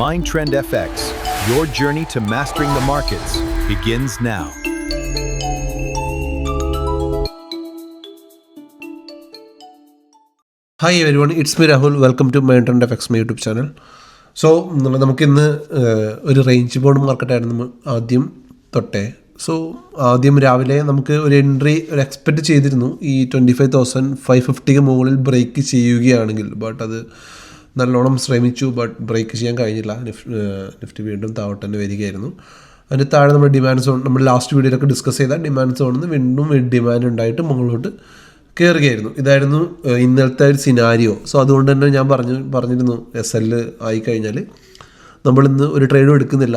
Mind Trend FX, your journey to mastering the markets begins now. Hi everyone, it's me Rahul. Welcome to Mind Trend FX, my YouTube channel. So നമുക്കിന്ന് ഒരു range bond മാർക്കറ്റായിരുന്നു ആദ്യം തൊട്ടേ. So ആദ്യം രാവിലെ നമുക്ക് ഒരു entry ഒരു expect ചെയ്തിരുന്നു ഈ 25,550 മുകളിൽ ബ്രേക്ക് ചെയ്യുകയാണെങ്കിൽ. ബട്ട് അത് നല്ലോണം ശ്രമിച്ചു, ബട്ട് ബ്രേക്ക് ചെയ്യാൻ കഴിഞ്ഞില്ല. നിഫ്റ്റി വീണ്ടും താഴോട്ട് തന്നെ വരികയായിരുന്നു. അതിന് താഴെ നമ്മുടെ ഡിമാൻഡ് സോൺ, നമ്മൾ ലാസ്റ്റ് വീഡിയോയിലൊക്കെ ഡിസ്കസ് ചെയ്ത ഡിമാൻഡ് സോണിൽ നിന്ന് വീണ്ടും ഡിമാൻഡ് ഉണ്ടായിട്ട് മുകളിലോട്ട് കയറുകയായിരുന്നു. ഇതായിരുന്നു ഇന്നലത്തെ ഒരു സിനാരിയോ. സോ അതുകൊണ്ട് തന്നെ ഞാൻ പറഞ്ഞിരുന്നു SL ആയിക്കഴിഞ്ഞാൽ നമ്മളിന്ന് ഒരു ട്രേഡും എടുക്കുന്നില്ല.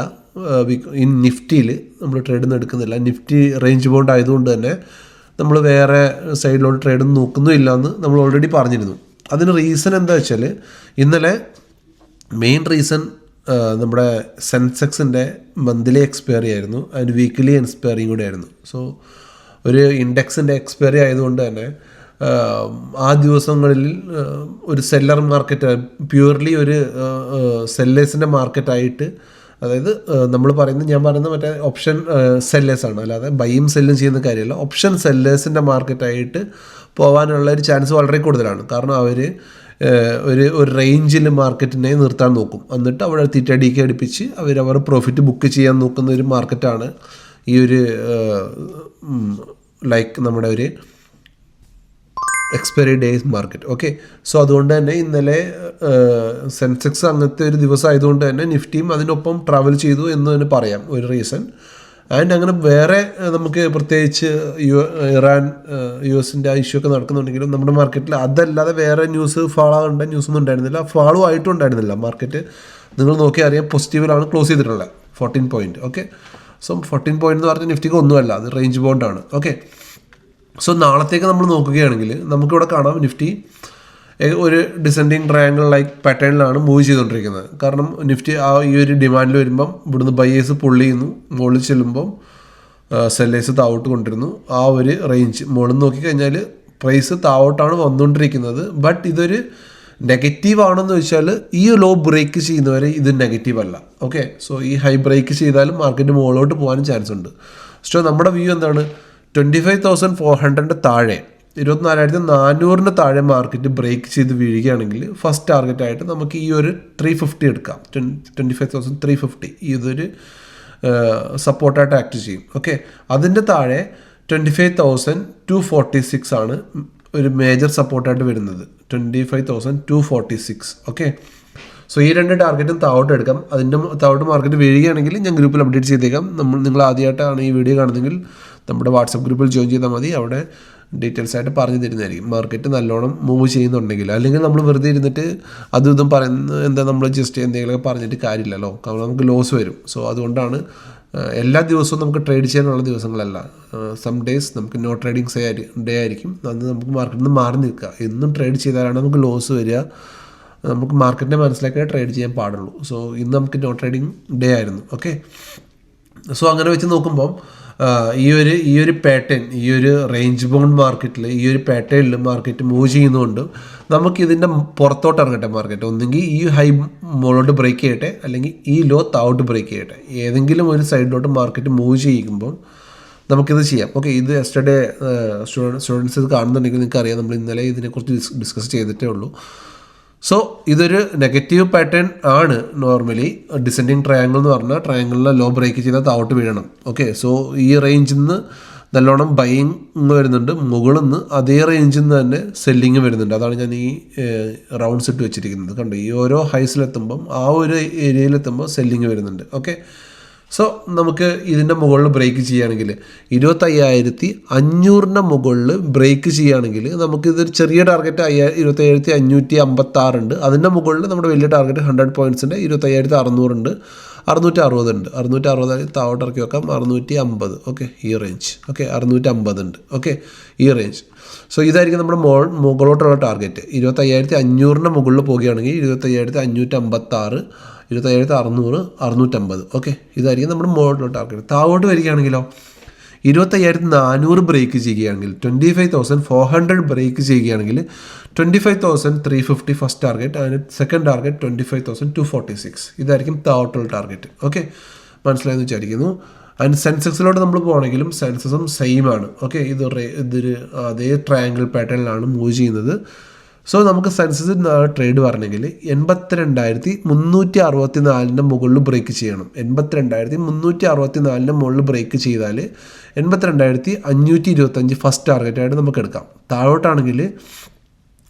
ഈ നിഫ്റ്റിയിൽ നമ്മൾ ട്രേഡൊന്നും എടുക്കുന്നില്ല. നിഫ്റ്റി റേഞ്ച് ബോണ്ട് ആയതുകൊണ്ട് തന്നെ നമ്മൾ വേറെ സൈഡിലോട്ട് ട്രേഡൊന്നും നോക്കുന്നുമില്ല എന്ന് നമ്മൾ ഓൾറെഡി പറഞ്ഞിരുന്നു. അതിന് റീസൺ എന്താ വെച്ചാൽ ഇന്നലെ മെയിൻ റീസൺ നമ്മുടെ സെൻസെക്സിൻ്റെ മന്ത്ലി എക്സ്പയറി ആയിരുന്നു, അതിന് വീക്ക്ലി എക്സ്പയറിയും കൂടെ ആയിരുന്നു. സോ ഒരു ഇൻഡെക്സിൻ്റെ എക്സ്പയറി ആയതുകൊണ്ട് തന്നെ ആ ദിവസങ്ങളിൽ ഒരു സെല്ലർ മാർക്കറ്റ്, പ്യൂർലി ഒരു സെല്ലേഴ്സിൻ്റെ മാർക്കറ്റായിട്ട്, അതായത് ഞാൻ പറയുന്നത് മറ്റേ ഓപ്ഷൻ സെല്ലേഴ്സാണ്, അല്ലാതെ ബൈയും സെല്ലും ചെയ്യുന്ന കാര്യമല്ല. ഓപ്ഷൻ സെല്ലേഴ്സിൻ്റെ മാർക്കറ്റായിട്ട് പോകാനുള്ള ഒരു ചാൻസ് വളരെ കൂടുതലാണ്. കാരണം അവർ ഒരു റേഞ്ചിൽ മാർക്കറ്റിനെ നിർത്താൻ നോക്കും, എന്നിട്ട് അവിടെ തിറ്റടിക്ക് അടുപ്പിച്ച് അവർ പ്രോഫിറ്റ് ബുക്ക് ചെയ്യാൻ നോക്കുന്ന ഒരു മാർക്കറ്റാണ് ഈ ഒരു നമ്മുടെ ഒരു expiry days market. Okay, so അതുകൊണ്ട് തന്നെ ഇന്നലെ സെൻസെക്സ് അങ്ങനത്തെ ഒരു ദിവസം ആയതുകൊണ്ട് തന്നെ നിഫ്റ്റിയും അതിനൊപ്പം ട്രാവൽ ചെയ്തു എന്ന് തന്നെ പറയാം ഒരു റീസൺ. ആൻഡ് അങ്ങനെ വേറെ നമുക്ക് പ്രത്യേകിച്ച് ഇറാൻ US-ൻ്റെ ആ ഇഷ്യൂ ഒക്കെ നടക്കുന്നുണ്ടെങ്കിലും നമ്മുടെ മാർക്കറ്റിൽ അതല്ലാതെ വേറെ ഫാളോ ആകേണ്ട ന്യൂസൊന്നും ഉണ്ടായിരുന്നില്ല, ഫാളോ ആയിട്ടും ഉണ്ടായിരുന്നില്ല. മാർക്കറ്റ് നിങ്ങൾ നോക്കി അറിയാം പോസിറ്റീവിലാണ് ക്ലോസ് ചെയ്തിട്ടുള്ളത്, 14 പോയിൻറ്റ്. ഓക്കെ, സോ 14 പോയിന്റ് എന്ന് പറഞ്ഞാൽ നിഫ്റ്റിക്ക് ഒന്നുമല്ല, അത് റേഞ്ച് ബോണ്ടാണ്. ഓക്കെ, സോ നാളത്തേക്ക് നമ്മൾ നോക്കുകയാണെങ്കിൽ നമുക്കിവിടെ കാണാം നിഫ്റ്റി ഒരു ഡിസെൻഡിങ് ട്രയാങ്കിൾ ലൈക്ക് പാറ്റേണിലാണ് മൂവ് ചെയ്തുകൊണ്ടിരിക്കുന്നത്. കാരണം നിഫ്റ്റി ഈ ഒരു ഡിമാൻഡിൽ വരുമ്പം ഇവിടുന്ന് ബയേഴ്സ് പുള്ളി ചെയ്യുന്നു, മുകളിൽ ചെല്ലുമ്പം സെല്ലേഴ്സ് താവോട്ട് കൊണ്ടിരുന്നു. ആ ഒരു റേഞ്ച് മുകളിൽ നോക്കിക്കഴിഞ്ഞാൽ പ്രൈസ് താവോട്ടാണ് വന്നുകൊണ്ടിരിക്കുന്നത്. ബട്ട് ഇതൊരു നെഗറ്റീവ് ആണെന്ന് വെച്ചാൽ ഈ ലോ ബ്രേക്ക് ചെയ്യുന്നവരെ ഇത് നെഗറ്റീവ് അല്ല. ഓക്കെ, സോ ഈ ഹൈ ബ്രേക്ക് ചെയ്താലും മാർക്കറ്റ് മുകളിലോട്ട് പോകാനും ചാൻസ് ഉണ്ട്. സോ നമ്മുടെ വ്യൂ എന്താണ്, 25,400 താഴെ, 24,400 താഴെ മാർക്കറ്റ് ബ്രേക്ക് ചെയ്ത് വീഴുകയാണെങ്കിൽ ഫസ്റ്റ് ടാർഗറ്റായിട്ട് നമുക്ക് ഈ ഒരു 350 എടുക്കാം. 25,350 ഇതൊരു സപ്പോർട്ടായിട്ട് ആക്ട് ചെയ്യും. ഓക്കെ, അതിൻ്റെ താഴെ 25,246 ആണ് ഒരു മേജർ സപ്പോർട്ടായിട്ട് വരുന്നത്, 25,246. ഓക്കെ, സോ ഈ രണ്ട് ടാർഗറ്റും താഴോട്ട് എടുക്കാം. അതിൻ്റെ താഴോട്ട് മാർക്കറ്റ് വീഴുകയാണെങ്കിൽ ഞാൻ ഗ്രൂപ്പിൽ അപ്ഡേറ്റ് ചെയ്തേക്കാം. നിങ്ങൾ ആദ്യമായിട്ടാണ് ഈ വീഡിയോ കാണുന്നതെങ്കിൽ നമ്മുടെ വാട്സപ്പ് ഗ്രൂപ്പിൽ ജോയിൻ ചെയ്താൽ മതി, അവിടെ ഡീറ്റെയിൽസ് ആയിട്ട് പറഞ്ഞു തരുന്നതായിരിക്കും. മാർക്കറ്റ് നല്ലോണം മൂവ് ചെയ്യുന്നുണ്ടെങ്കിൽ, അല്ലെങ്കിൽ നമ്മൾ വെറുതെ ഇരുന്നിട്ട് അതും ഇതും പറയുന്നത് നമ്മൾ ജസ്റ്റ് എന്തെങ്കിലുമൊക്കെ പറഞ്ഞിട്ട് കാര്യമില്ലല്ലോ, കാരണം നമുക്ക് ലോസ് വരും. സോ അതുകൊണ്ടാണ് എല്ലാ ദിവസവും നമുക്ക് ട്രേഡ് ചെയ്യാനുള്ള ദിവസങ്ങളല്ല. സം ഡേയ്സ് നമുക്ക് നോ ട്രേഡിങ് ഡേ ആയിരിക്കും, അന്ന് നമുക്ക് മാർക്കറ്റിൽ നിന്ന് മാറി നിൽക്കുക. എന്നും ട്രേഡ് ചെയ്താലാണ് നമുക്ക് ലോസ് വരിക. നമുക്ക് മാർക്കറ്റിനെ മനസ്സിലാക്കിയാൽ ട്രേഡ് ചെയ്യാൻ പാടുള്ളൂ. സോ ഇന്ന് നമുക്ക് നോ ട്രേഡിങ് ഡേ ആയിരുന്നു. ഓക്കെ, സോ അങ്ങനെ വെച്ച് നോക്കുമ്പം ഈ ഒരു പാറ്റേൺ, ഈ ഒരു റേഞ്ച് ബൗണ്ട് മാർക്കറ്റിൽ ഈ ഒരു പാറ്റേണിൽ മാർക്കറ്റ് മൂവ് ചെയ്യുന്നതുകൊണ്ട് നമുക്കിതിൻ്റെ പുറത്തോട്ട് ഇറങ്ങട്ടെ മാർക്കറ്റ്. ഒന്നെങ്കിൽ ഈ ഹൈ മുകളിലോട്ട് ബ്രേക്ക് ചെയ്യട്ടെ, അല്ലെങ്കിൽ ഈ ലോ താഴോട്ട് ബ്രേക്ക് ചെയ്യട്ടെ. ഏതെങ്കിലും ഒരു സൈഡിലോട്ട് മാർക്കറ്റ് മൂവ് ചെയ്യുമ്പോൾ നമുക്കിത് ചെയ്യാം. ഓക്കെ, ഇത് യെസ്റ്റർഡേ സ്റ്റുഡൻസ് ഇത് കാണുന്നുണ്ടെങ്കിൽ നിങ്ങൾക്ക് അറിയാം, നമ്മൾ ഇന്നലെ ഇതിനെക്കുറിച്ച് ഡിസ്കസ് ചെയ്തിട്ടേ ഉള്ളൂ. സോ ഇതൊരു നെഗറ്റീവ് പാറ്റേൺ ആണ്. നോർമലി ഡിസെൻഡിങ് ട്രയാങ്കിൾ എന്ന് പറഞ്ഞാൽ ട്രയാങ്കിളിലെ ലോ ബ്രേക്ക് ചെയ്താൽ താഴോട്ട് വീഴണം. ഓക്കെ, സോ ഈ റേഞ്ചിൽ നിന്ന് നല്ലോണം ബൈയിങ് വരുന്നുണ്ട്, മുകളിൽ നിന്ന് അതേ റേഞ്ചിൽ നിന്ന് തന്നെ സെല്ലിങ് വരുന്നുണ്ട്. അതാണ് ഞാൻ ഈ റൗണ്ട്സ് ഇട്ട് വെച്ചിരിക്കുന്നത്. കണ്ടു, ഈ ഓരോ ഹൈസിലെത്തുമ്പം ആ ഒരു ഏരിയയിലെത്തുമ്പോൾ സെല്ലിങ് വരുന്നുണ്ട്. ഓക്കെ, സോ നമുക്ക് ഇതിൻ്റെ മുകളിൽ ബ്രേക്ക് ചെയ്യുകയാണെങ്കിൽ 25,500 മുകളിൽ ബ്രേക്ക് ചെയ്യുകയാണെങ്കിൽ നമുക്കിതൊരു ചെറിയ ടാർഗറ്റ് 27,556 ഉണ്ട്. അതിൻ്റെ മുകളിൽ നമ്മുടെ വലിയ ടാർഗറ്റ് 100 പോയിൻറ്റ്സിൻ്റെ 25,600 ഉണ്ട്, 660 ഉണ്ട്. 660 താഴോട്ട് ഇറക്കി വെക്കാം, 650. ഓക്കെ, ഈ റേഞ്ച്. ഓക്കെ, 650 ഉണ്ട്. ഓക്കെ, ഈ റേഞ്ച്. സോ ഇതായിരിക്കും നമ്മുടെ മുകളിലോട്ടുള്ള ടാർഗറ്റ്. 25,500 മുകളിൽ പോവുകയാണെങ്കിൽ 25,556, 25,600, 650. ഓക്കെ, ഇതായിരിക്കും നമ്മുടെ മുകളിലോട്ട് ടാർഗറ്റ്. താഴോട്ട് വരികയാണെങ്കിലോ 25,400 ബ്രേക്ക് ചെയ്യുകയാണെങ്കിൽ 25,400 ബ്രേക്ക് ചെയ്യുകയാണെങ്കിൽ 25,350 first target and second target 25,246 ഇതായിരിക്കും താഴോട്ടുള്ള ടാർഗറ്റ്. ഓക്കെ, മനസ്സിലായെന്ന് വിചാരിക്കുന്നു. ആൻഡ് സെൻസെക്സിലോട്ട് നമ്മൾ പോകണമെങ്കിലും സെൻസസും സെയിം ആണ്. ഓക്കെ, ഇതൊരു അതേ ട്രയാങ്കിൾ പാറ്റേണിലാണ് മൂവ് ചെയ്യുന്നത്. സോ നമുക്ക് സെൻസസ് ട്രേഡ് പറഞ്ഞെങ്കിൽ 82,364 മുകളിൽ ബ്രേക്ക് ചെയ്യണം. 82,364 മുകളിൽ ബ്രേക്ക് ചെയ്താൽ 82,525 ഫസ്റ്റ് ടാർഗറ്റായിട്ട് നമുക്ക് എടുക്കാം. താഴോട്ടാണെങ്കിൽ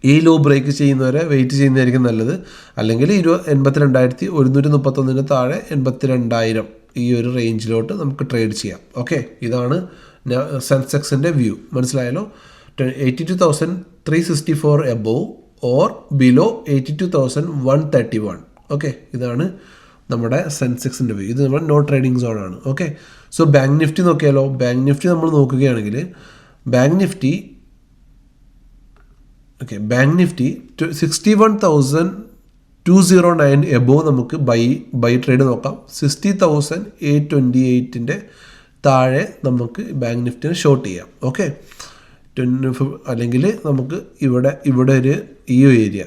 ഈ ലോ ബ്രേക്ക് ചെയ്യുന്നവരെ വെയിറ്റ് ചെയ്യുന്നതായിരിക്കും നല്ലത്. അല്ലെങ്കിൽ 82,131 താഴെ 82,000 ഈ ഒരു റേഞ്ചിലോട്ട് നമുക്ക് ട്രേഡ് ചെയ്യാം. ഓക്കെ, ഇതാണ് സെൻസെക്സിൻ്റെ വ്യൂ. മനസ്സിലായല്ലോ? 82,364 എബോവ് ഓർ ബിലോ 82,131. ഓക്കെ, ഇതാണ് നമ്മുടെ സെൻസെക്സിൻ്റെ വ്യൂ. ഇത് നമ്മുടെ നോ ട്രേഡിംഗ് സോണാണ്. ഓക്കെ, സോ ബാങ്ക് നിഫ്റ്റി നോക്കിയാലോ. ബാങ്ക് നിഫ്റ്റി നമ്മൾ നോക്കുകയാണെങ്കിൽ ബാങ്ക് നിഫ്റ്റി 61,209 എബോവ് നമുക്ക് ബൈ ട്രേഡ് നോക്കാം. 60,828 താഴെ നമുക്ക് ബാങ്ക് നിഫ്റ്റിനെ ഷോർട്ട് ചെയ്യാം. ഓക്കെ, അല്ലെങ്കിൽ നമുക്ക് ഇവിടെ ഈ ഒരു ഏരിയ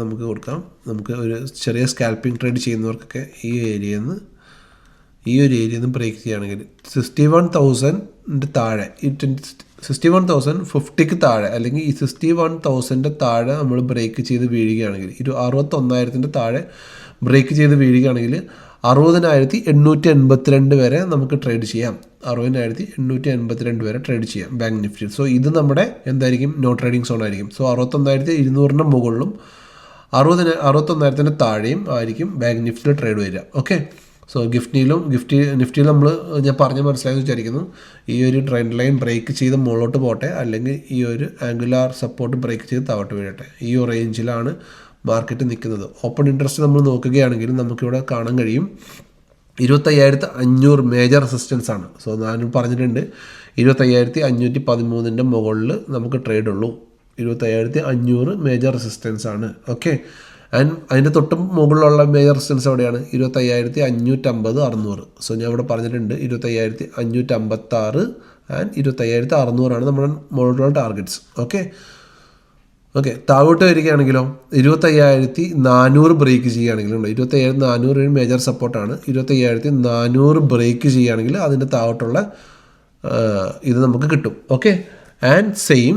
നമുക്ക് കൊടുക്കാം. നമുക്ക് ഒരു ചെറിയ സ്കാൽപ്പിംഗ് ട്രേഡ് ചെയ്യുന്നവർക്കൊക്കെ ഈ ഒരു ഏരിയയിൽ നിന്ന് ബ്രേക്ക് ചെയ്യുകയാണെങ്കിൽ 61,000 താഴെ, ഈ 61,050 താഴെ അല്ലെങ്കിൽ ഈ 61,000 താഴെ നമ്മൾ ബ്രേക്ക് ചെയ്ത് വീഴുകയാണെങ്കിൽ 61,000 താഴെ ബ്രേക്ക് ചെയ്ത് വീഴുകയാണെങ്കിൽ 60,882 വരെ നമുക്ക് ട്രേഡ് ചെയ്യാം. 60,882 വരെ ട്രേഡ് ചെയ്യാം ബാങ്ക് നിഫ്റ്റി. സോ ഇത് നമ്മുടെ എന്തായിരിക്കും? നോ ട്രേഡിംഗ് സോൺ ആയിരിക്കും. സോ 61,200 മുകളിലും 61,000 താഴെയും ആയിരിക്കും ബാങ്ക് നിഫ്റ്റിയിൽ ട്രേഡ് വരിക. ഓക്കെ, സോ നിഫ്റ്റിയിൽ നമ്മൾ ഞാൻ പറഞ്ഞ് മനസ്സിലായെന്ന് വിചാരിക്കുന്നു. ഈ ഒരു ട്രെൻഡ് ലൈൻ ബ്രേക്ക് ചെയ്ത് മുകളിലോട്ട് പോട്ടെ, അല്ലെങ്കിൽ ഈ ഒരു ആംഗുലാർ സപ്പോർട്ട് ബ്രേക്ക് ചെയ്ത് താഴോട്ട് വീഴട്ടെ. ഈ ഒരു റേഞ്ചിലാണ് മാർക്കറ്റ് നിൽക്കുന്നത്. ഓപ്പൺ ഇൻട്രസ്റ്റ് നമ്മൾ നോക്കുകയാണെങ്കിൽ നമുക്കിവിടെ കാണാൻ കഴിയും 25,500 മേജർ റെസിസ്റ്റൻസ് ആണ്. സോ ഞാൻ പറഞ്ഞിട്ടുണ്ട് 25,513 മുകളിൽ നമുക്ക് ട്രേഡ് ഉള്ളൂ. 25,500 മേജർ റെസിസ്റ്റൻസ് ആണ്. ഓക്കെ, ആൻഡ് അതിൻ്റെ തൊട്ട് മുകളിലുള്ള മേജർ റെസിസ്റ്റൻസ് എവിടെയാണ്? 25,550, 600. സോ ഞാൻ ഇവിടെ പറഞ്ഞിട്ടുണ്ട് 25,556 ആൻഡ് 25,600 നമ്മുടെ മുകളിലുള്ള ടാർഗറ്റ്സ്. ഓക്കെ, താഴോട്ട് വരികയാണെങ്കിലോ 25,400 ബ്രേക്ക് ചെയ്യുകയാണെങ്കിലും 25,400 മേജർ സപ്പോർട്ടാണ്. 25,400 ബ്രേക്ക് ചെയ്യുകയാണെങ്കിൽ അതിൻ്റെ താഴോട്ടുള്ള ഇത് നമുക്ക് കിട്ടും. ഓക്കെ, ആൻഡ് സെയിം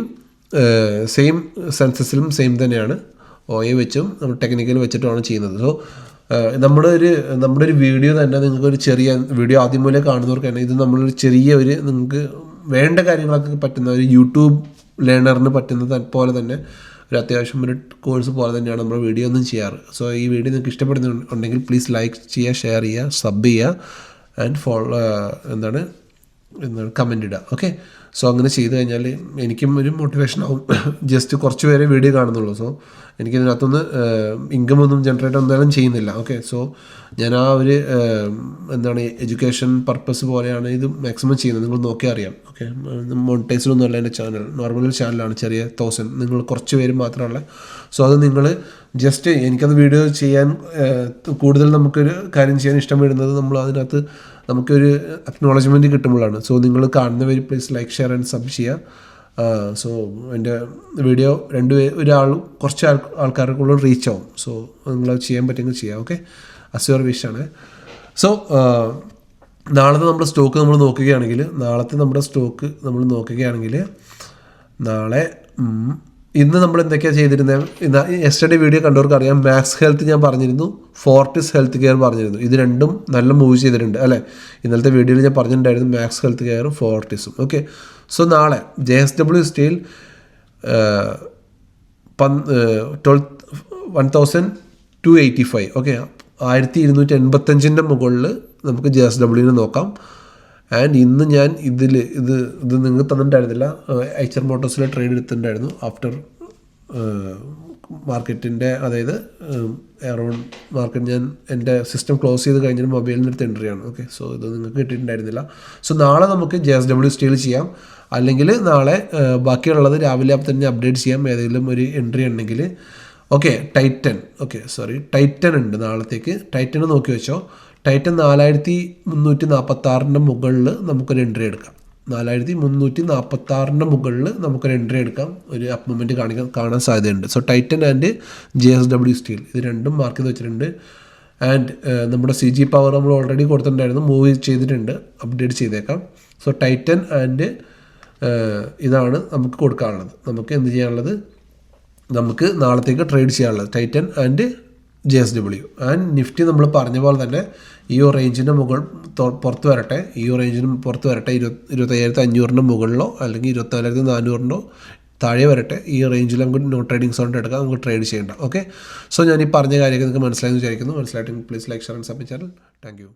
സെൻസസിലും സെയിം തന്നെയാണ്. OA വെച്ചും നമ്മൾ ടെക്നിക്കൽ വെച്ചിട്ടുമാണ് ചെയ്യുന്നത്. സോ നമ്മുടെ ഒരു വീഡിയോ തന്നെ നിങ്ങൾക്കൊരു ചെറിയ വീഡിയോ ആദ്യം പോലെ കാണുന്നവർക്ക് തന്നെ ഇത് നമ്മളൊരു നിങ്ങൾക്ക് വേണ്ട കാര്യങ്ങളൊക്കെ പറ്റുന്ന ഒരു യൂട്യൂബ് ലേണറിന് പറ്റുന്നത് പോലെ തന്നെ ഒരു അത്യാവശ്യം ഒരു കോഴ്സ് പോലെ തന്നെയാണ് നമ്മൾ വീഡിയോ ഒന്നും ചെയ്യാറ്. സോ ഈ വീഡിയോ നിങ്ങൾക്ക് ഇഷ്ടപ്പെടുന്നുണ്ടെങ്കിൽ പ്ലീസ് ലൈക്ക് ചെയ്യുക, ഷെയർ ചെയ്യുക, സബ് ചെയ്യുക ആൻഡ് കമൻ്റ് ഇടുക. ഓക്കെ, സോ അങ്ങനെ ചെയ്ത് കഴിഞ്ഞാൽ എനിക്കും ഒരു മോട്ടിവേഷൻ ആവും. ജസ്റ്റ് കുറച്ച് പേരെ വീഡിയോ കാണുന്നുള്ളൂ. സോ എനിക്കിതിനകത്തൊന്ന് ഇൻകം ഒന്നും ജനറേറ്റ് എന്തായാലും ചെയ്യുന്നില്ല. ഓക്കെ, സോ ഞാൻ ആ ഒരു എഡ്യൂക്കേഷൻ പർപ്പസ് പോലെയാണ് ഇത് മാക്സിമം ചെയ്യുന്നത്. നിങ്ങൾ നോക്കിയാൽ അറിയാം. ഓക്കെ, മോണിറ്റൈസ്ഡൊന്നും അല്ല എൻ്റെ ചാനൽ, നോർമൽ ചാനലാണ്. ചെറിയ 1000 നിങ്ങൾ കുറച്ച് പേര് മാത്രമല്ല. സോ അത് നിങ്ങൾ ജസ്റ്റ് എനിക്കത് വീഡിയോ ചെയ്യാൻ കൂടുതൽ നമുക്കൊരു കാര്യം ചെയ്യാൻ ഇഷ്ടം വരുന്നത് നമ്മൾ അതിനകത്ത് നമുക്കൊരു അക്നോളജ്മെൻറ്റ് കിട്ടുമ്പോഴാണ്. സോ നിങ്ങൾ കാണുന്നവർ please like, share and sub ചെയ്യുക. സോ എൻ്റെ വീഡിയോ കുറച്ച് ആൾക്കാർക്കുള്ള റീച്ച് ആവും. സോ നിങ്ങൾ ചെയ്യാൻ പറ്റുമെങ്കിൽ ചെയ്യാം. Okay, Azure വിഷാണ്. സോ നാളത്തെ നമ്മുടെ സ്റ്റോക്ക് നമ്മൾ നോക്കുകയാണെങ്കിൽ നാളെ ഇന്ന് നമ്മൾ എന്തൊക്കെയാണ് ചെയ്തിരുന്നത്? യെസ്റ്റർഡേ വീഡിയോ കണ്ടവർക്ക് അറിയാം. മാക്സ് ഹെൽത്ത് ഞാൻ പറഞ്ഞിരുന്നു, ഫോർട്ടിസ് ഹെൽത്ത് കെയർ പറഞ്ഞിരുന്നു. ഇത് രണ്ടും നല്ല മൂവ് ചെയ്തിട്ടുണ്ട് അല്ലേ? ഇന്നലത്തെ വീഡിയോയിൽ ഞാൻ പറഞ്ഞിട്ടുണ്ടായിരുന്നു മാക്സ് ഹെൽത്ത് കെയറും ഫോർട്ടിസും. ഓക്കെ, സോ നാളെ JSW സ്റ്റീൽ 12,285. ഓക്കെ, 1285 മുകളിൽ നമുക്ക് JSWനെ നോക്കാം. ആൻഡ് ഇന്ന് ഞാൻ ഇത് നിങ്ങൾക്ക് തന്നിട്ടുണ്ടായിരുന്നില്ല. HR മോട്ടോഴ്സിലെ ട്രേഡ് എടുത്തിട്ടുണ്ടായിരുന്നു ആഫ്റ്റർ മാർക്കറ്റിൻ്റെ, അതായത് അറൗണ്ട് മാർക്കറ്റ് ഞാൻ എൻ്റെ സിസ്റ്റം ക്ലോസ് ചെയ്ത് കഴിഞ്ഞിട്ട് മൊബൈലിൽ നിന്ന് എടുത്ത് എൻട്രിയാണ്. ഓക്കെ, സോ ഇത് നിങ്ങൾക്ക് കിട്ടിയിട്ടുണ്ടായിരുന്നില്ല. സോ നാളെ നമുക്ക് JSW സ്റ്റീൽ ചെയ്യാം, അല്ലെങ്കിൽ നാളെ ബാക്കിയുള്ളത് രാവിലെ തന്നെ അപ്ഡേറ്റ് ചെയ്യാം ഏതെങ്കിലും ഒരു എൻട്രി ഉണ്ടെങ്കിൽ. ഓക്കെ, ടൈറ്റൻ ഉണ്ട് നാളത്തേക്ക്. ടൈറ്റൻ നോക്കി വെച്ചോ. ടൈറ്റൻ 4,346 മുകളിൽ നമുക്കൊരു എൻട്രി എടുക്കാം. 4346 മുകളിൽ നമുക്കൊരു എൻട്രി എടുക്കാം, ഒരു അപ്പ് മൂവ്മെൻറ്റ് കാണാൻ സാധ്യതയുണ്ട്. So Titan and JSW steel ഇത് രണ്ടും മാർക്ക് ചെയ്ത് വെച്ചിട്ടുണ്ട്. ആൻഡ് നമ്മുടെ CG പവർ നമ്മൾ ഓൾറെഡി കൊടുത്തിട്ടുണ്ടായിരുന്നു, മൂവ് ചെയ്തിട്ടുണ്ട്, അപ്ഡേറ്റ് ചെയ്തേക്കാം. സോ ടൈറ്റൻ ആൻഡ് ഇതാണ് നമുക്ക് കൊടുക്കാനുള്ളത്. നമുക്ക് എന്ത് ചെയ്യാനുള്ളത്, നമുക്ക് നാളത്തേക്ക് ട്രേഡ് ചെയ്യാനുള്ളത് Titan and JSW. And Nifty നമ്മൾ പറഞ്ഞ പോലെ തന്നെ ഈ റേഞ്ചിൻ്റെ പുറത്ത് വരട്ടെ, ഈ റേഞ്ചിന് പുറത്ത് വരട്ടെ, 25,500 മുകളിലോ അല്ലെങ്കിൽ 24,400 താഴെ വരട്ടെ. ഈ റേഞ്ചിൽ നമുക്ക് നോ ട്രേഡിംഗ് സോൺ എടുക്കാം, നമുക്ക് ട്രേഡ് ചെയ്യേണ്ട. ഓക്കെ, സോ ഞാൻ ഈ പറഞ്ഞ കാര്യമൊക്കെ നിങ്ങൾക്ക് മനസ്സിലായെന്ന് വിചാരിക്കുന്നു. മനസ്സിലായിട്ട് please like, share and subscribe channel. Thank U.